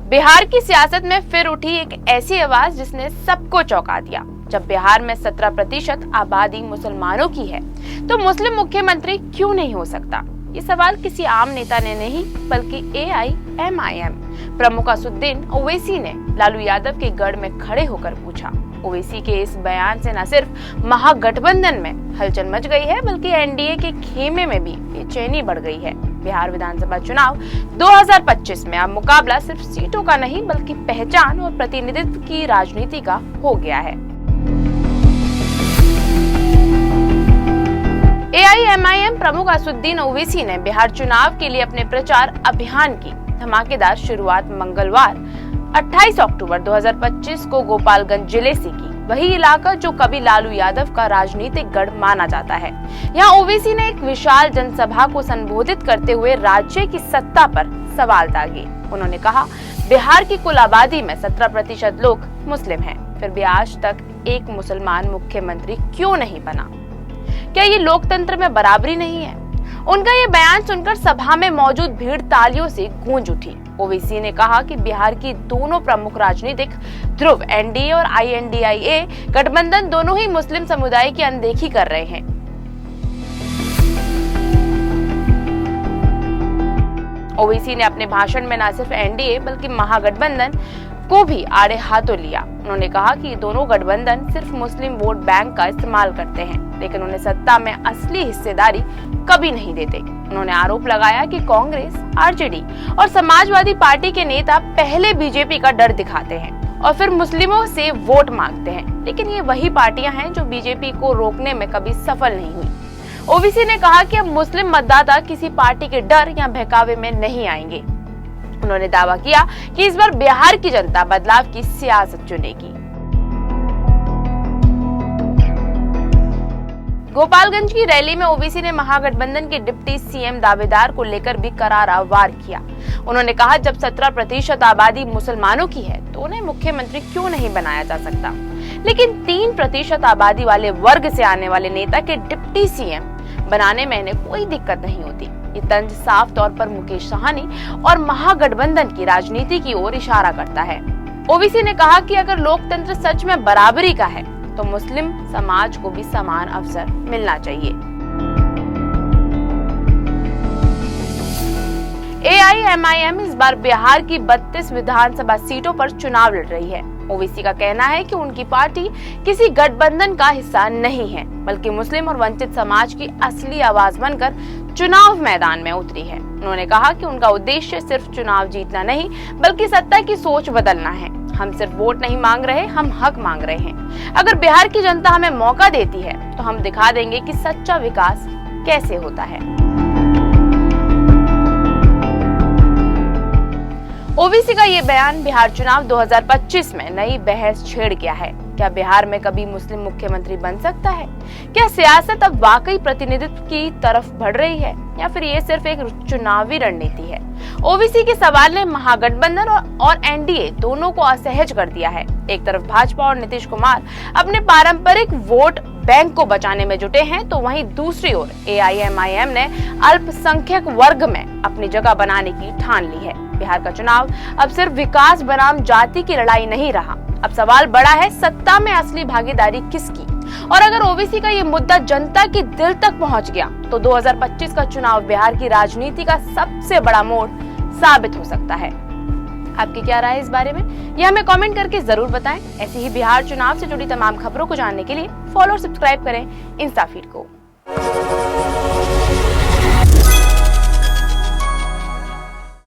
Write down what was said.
बिहार की सियासत में फिर उठी एक ऐसी आवाज जिसने सबको चौंका दिया। जब बिहार में 17% आबादी मुसलमानों की है तो मुस्लिम मुख्यमंत्री क्यों नहीं हो सकता? ये सवाल किसी आम नेता ने नहीं बल्कि AIMIM प्रमुख असदुद्दीन ओवैसी ने लालू यादव के गढ़ में खड़े होकर पूछा। ओवैसी के इस बयान से न सिर्फ महागठबंधन में हलचल मच गई है बल्कि NDA के खेमे में भी बेचैनी बढ़ गई है। बिहार विधानसभा चुनाव 2025 में अब मुकाबला सिर्फ सीटों का नहीं बल्कि पहचान और प्रतिनिधित्व की राजनीति का हो गया है। AIMIM प्रमुख असदुद्दीन ओवैसी ने बिहार चुनाव के लिए अपने प्रचार अभियान की धमाकेदार शुरुआत मंगलवार 28 अक्टूबर 2025 को गोपालगंज जिले से की। वही इलाका जो कभी लालू यादव का राजनीतिक गढ़ माना जाता है। यहाँ ओवैसी ने एक विशाल जनसभा को संबोधित करते हुए राज्य की सत्ता पर सवाल दागे। उन्होंने कहा, बिहार की कुल आबादी में 17% लोग मुस्लिम हैं, फिर भी आज तक एक मुसलमान मुख्यमंत्री क्यों नहीं बना? क्या ये लोकतंत्र में बराबरी नहीं है? उनका ये बयान सुनकर सभा में मौजूद भीड़ तालियों से गूंज उठी। ओवैसी ने कहा कि बिहार की दोनों प्रमुख राजनीतिक ध्रुव NDA और INDIA गठबंधन दोनों ही मुस्लिम समुदाय की अनदेखी कर रहे हैं। ओवैसी ने अपने भाषण में न सिर्फ NDA बल्कि महागठबंधन को भी आड़े हाथों लिया। उन्होंने कहा कि दोनों गठबंधन सिर्फ मुस्लिम वोट बैंक का इस्तेमाल करते हैं, लेकिन उन्हें सत्ता में असली हिस्सेदारी कभी नहीं देते। उन्होंने आरोप लगाया कि कांग्रेस, RJD और समाजवादी पार्टी के नेता पहले बीजेपी का डर दिखाते हैं और फिर मुस्लिमों से वोट मांगते हैं, लेकिन ये वही पार्टियां हैं जो बीजेपी को रोकने में कभी सफल नहीं हुई। ओवैसी ने कहा कि अब मुस्लिम मतदाता किसी पार्टी के डर या बहकावे में नहीं आएंगे। उन्होंने दावा किया कि इस बार बिहार की जनता बदलाव की सियासत चुनेगी। गोपालगंज की रैली में ओवैसी ने महागठबंधन के डिप्टी CM दावेदार को लेकर भी करारा वार किया। उन्होंने कहा, जब 17% आबादी मुसलमानों की है तो उन्हें मुख्यमंत्री क्यों नहीं बनाया जा सकता, लेकिन 3% आबादी वाले वर्ग से आने वाले नेता के डिप्टी CM बनाने में इन्हें कोई दिक्कत नहीं होती। ये तंज साफ तौर पर मुकेश साहनी और महागठबंधन की राजनीति की ओर इशारा करता है। ओवैसी ने कहा कि अगर लोकतंत्र सच में बराबरी का है तो मुस्लिम समाज को भी समान अवसर मिलना चाहिए। AIMIM इस बार बिहार की 32 विधानसभा सीटों पर चुनाव लड़ रही है। ओवैसी का कहना है कि उनकी पार्टी किसी गठबंधन का हिस्सा नहीं है बल्कि मुस्लिम और वंचित समाज की असली आवाज बनकर चुनाव मैदान में उतरी है। उन्होंने कहा कि उनका उद्देश्य सिर्फ चुनाव जीतना नहीं बल्कि सत्ता की सोच बदलना है। हम सिर्फ वोट नहीं मांग रहे, हम हक मांग रहे हैं। अगर बिहार की जनता हमें मौका देती है तो हम दिखा देंगे कि सच्चा विकास कैसे होता है। ओवैसी का ये बयान बिहार चुनाव 2025 में नई बहस छेड़ गया है। क्या बिहार में कभी मुस्लिम मुख्यमंत्री बन सकता है? क्या सियासत अब वाकई प्रतिनिधित्व की तरफ बढ़ रही है या फिर ये सिर्फ एक चुनावी रणनीति है? ओवैसी के सवाल ने महागठबंधन और NDA दोनों को असहज कर दिया है। एक तरफ भाजपा और नीतीश कुमार अपने पारंपरिक वोट बैंक को बचाने में जुटे हैं तो वहीं दूसरी ओर AIMIM ने अल्पसंख्यक वर्ग में अपनी जगह बनाने की ठान ली है। बिहार का चुनाव अब सिर्फ विकास बनाम जाति की लड़ाई नहीं रहा। अब सवाल बड़ा है, सत्ता में असली भागीदारी किसकी? और अगर ओवैसी का ये मुद्दा जनता के दिल तक पहुंच गया तो 2025 का चुनाव बिहार की राजनीति का सबसे बड़ा मोड़ साबित हो सकता है। आपकी क्या राय है इस बारे में? ये हमें कमेंट करके जरूर बताएं। ऐसी ही बिहार चुनाव से जुड़ी तमाम खबरों को जानने के लिए फॉलो और सब्सक्राइब करें इंस्टा फीड को।